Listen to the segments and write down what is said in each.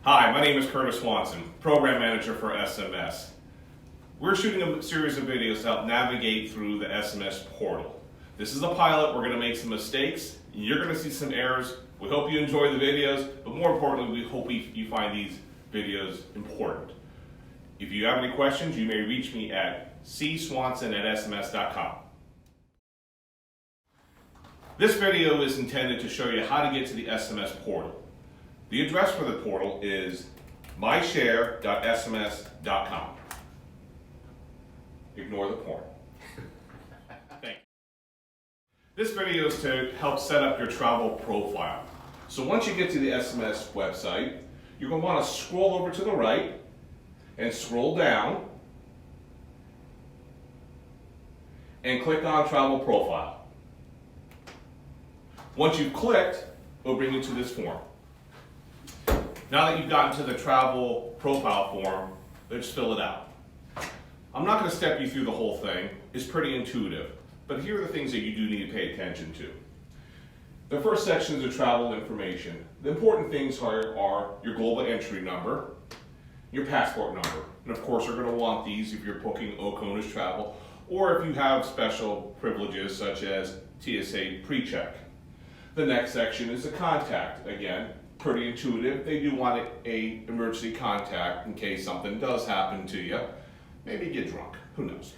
Hi, my name is Curtis Swanson, Program Manager for SMS. We're shooting a series of videos to help navigate through the SMS portal. This is a pilot. We're going to make some mistakes. You're going to see some errors. We hope you enjoy the videos, but more importantly, we hope you find these videos important. If you have any questions, you may reach me at cswanson@sms.com. This video is intended to show you how to get to the SMS portal. The address for the portal is myshare.sms.com. Ignore the porn. Thank you. This video is to help set up your travel profile. So once you get to the SMS website, you're going to want to scroll over to the right and scroll down and click on Travel Profile. Once you've clicked, it'll bring you to this form. Now that you've gotten to the travel profile form, let's fill it out. I'm not going to step you through the whole thing. It's pretty intuitive, but here are the things that you do need to pay attention to. The first section is the travel information. The important things are your global entry number, your passport number, and of course you're going to want these if you're booking Oconus travel or if you have special privileges such as TSA pre-check. The next section is the contact. Again, pretty intuitive. They do want a emergency contact in case something does happen to you. Maybe you get drunk, who knows.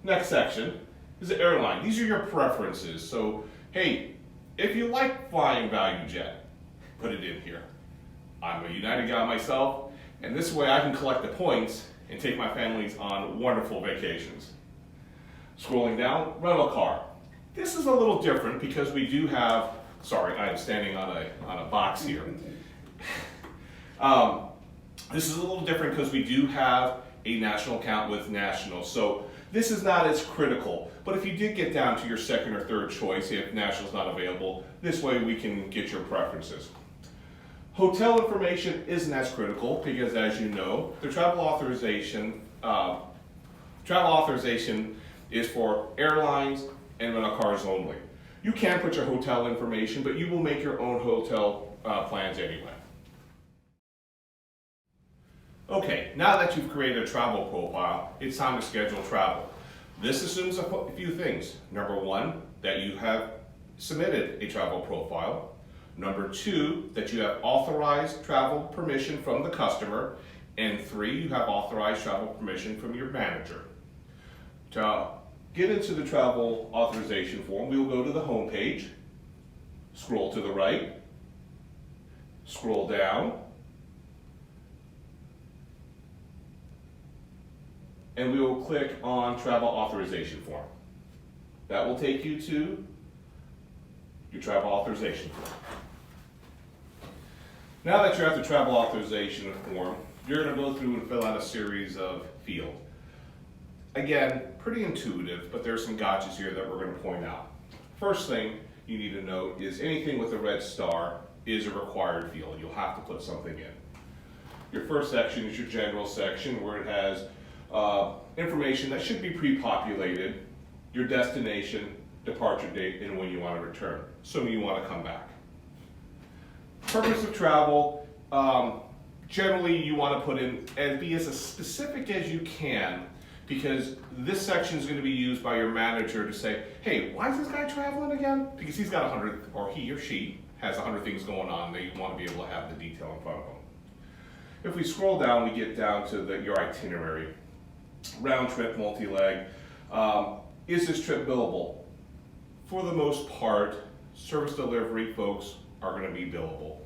Next section is the airline. These are your preferences. So, hey, if you like flying value jet, put it in here. I'm a United guy myself, and this way I can collect the points and take my families on wonderful vacations. Scrolling down, rental car. This is a little different because we do have, sorry, I am standing on a box here. This is a little different because we do have a national account with national. So this is not as critical. But if you did get down to your second or third choice, if national is not available, this way we can get your preferences. Hotel information isn't as critical because, as you know, the travel authorization is for airlines and rental cars only. You can put your hotel information, but you will make your own hotel plans anyway. Okay, now that you've created a travel profile, it's time to schedule travel. This assumes a few things. Number one, that you have submitted a travel profile. Number two, that you have authorized travel permission from the customer. And three, you have authorized travel permission from your manager. To get into the travel authorization form, we will go to the home page, scroll to the right, scroll down, and we will click on travel authorization form. That will take you to your travel authorization form. Now that you're at the travel authorization form, you're going to go through and fill out a series of fields. Again, pretty intuitive, but there's some gotchas here that we're going to point out. First thing you need to note is anything with a red star is a required field. You'll have to put something in. Your first section is your general section where it has information that should be pre-populated, your destination, departure date, and when you want to return, assuming you want to come back. Purpose of travel, generally you want to put in and be as specific as you can, because this section is going to be used by your manager to say, hey, why is this guy traveling again? Because he's got 100, or he or she has 100 things going on. They want to be able to have the detail in front of them. If we scroll down, we get down to your itinerary. Round trip, multi-leg. Is this trip billable? For the most part, service delivery folks are going to be billable.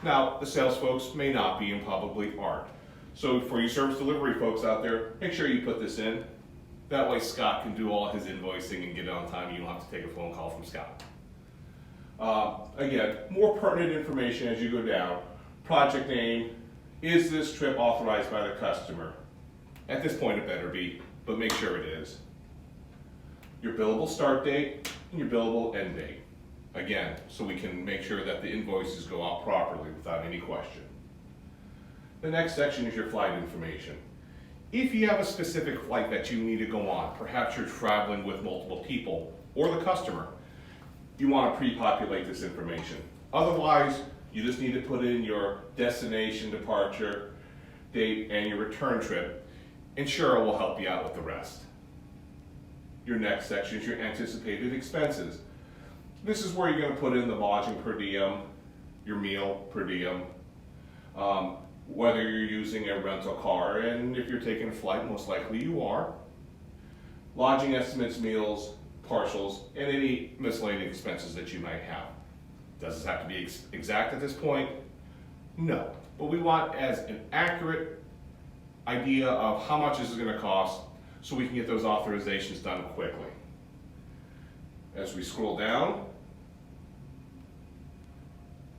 Now, the sales folks may not be and probably aren't. So for you service delivery folks out there, make sure you put this in. That way Scott can do all his invoicing and get it on time. You don't have to take a phone call from Scott. Again, more pertinent information as you go down. Project name, is this trip authorized by the customer? At this point it better be, but make sure it is. Your billable start date and your billable end date. Again, so we can make sure that the invoices go out properly without any question. The next section is your flight information. If you have a specific flight that you need to go on, perhaps you're traveling with multiple people or the customer, you want to pre-populate this information. Otherwise, You just need to put in your destination, departure, date, and your return trip, and Cheryl will help you out with the rest. Your next section is your anticipated expenses. This is where you're going to put in the lodging per diem, your meal per diem, whether you're using a rental car, and if you're taking a flight, most likely you are. Lodging estimates, meals, partials, and any miscellaneous expenses that you might have. Does this have to be exact at this point? No, but we want as an accurate idea of how much this is going to cost so we can get those authorizations done quickly. As we scroll down,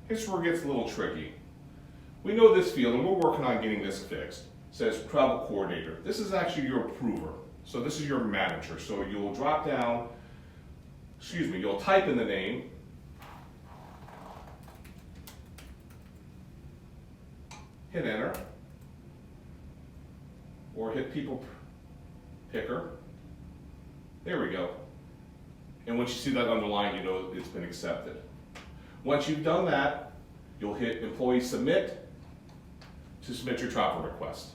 here's where it gets a little tricky. We know this field, and we're working on getting this fixed. It says travel coordinator. This is actually your approver. So this is your manager. So you'll drop down, you'll type in the name, hit enter, or hit people picker. There we go. And once you see that underlined, you know it's been accepted. Once you've done that, you'll hit employee submit to submit your travel request.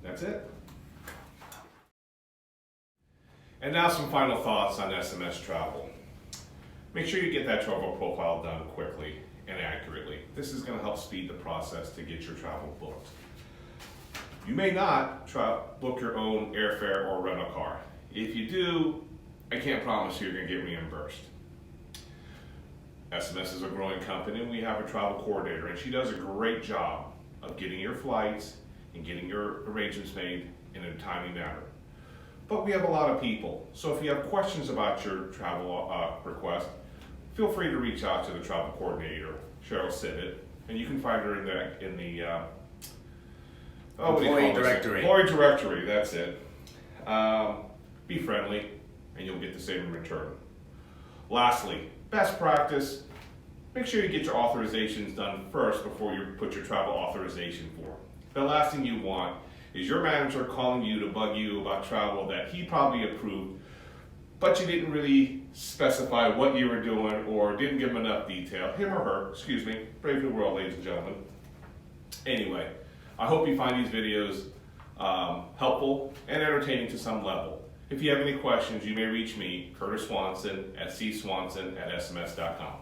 That's it. And now some final thoughts on SMS travel. Make sure you get that travel profile done quickly and accurately. This is going to help speed the process to get your travel booked. You may not book your own airfare or rental car. If you do, I can't promise you're going to get reimbursed. SMS is a growing company, and we have a travel coordinator, and she does a great job of getting your flights and getting your arrangements made in a timely manner. But we have a lot of people, so if you have questions about your travel request, feel free to reach out to the travel coordinator, Cheryl Sibbett, and you can find her in the employee directory. Employee directory, that's it. Be friendly, and you'll get the same in return. Lastly, best practice, make sure you get your authorizations done first before you put your travel authorization form. The last thing you want is your manager calling you to bug you about travel that he probably approved, but you didn't really specify what you were doing or didn't give him enough detail. Him or her, brave new world, ladies and gentlemen. Anyway, I hope you find these videos helpful and entertaining to some level. If you have any questions, you may reach me, Curtis Swanson, at cswanson@sms.com.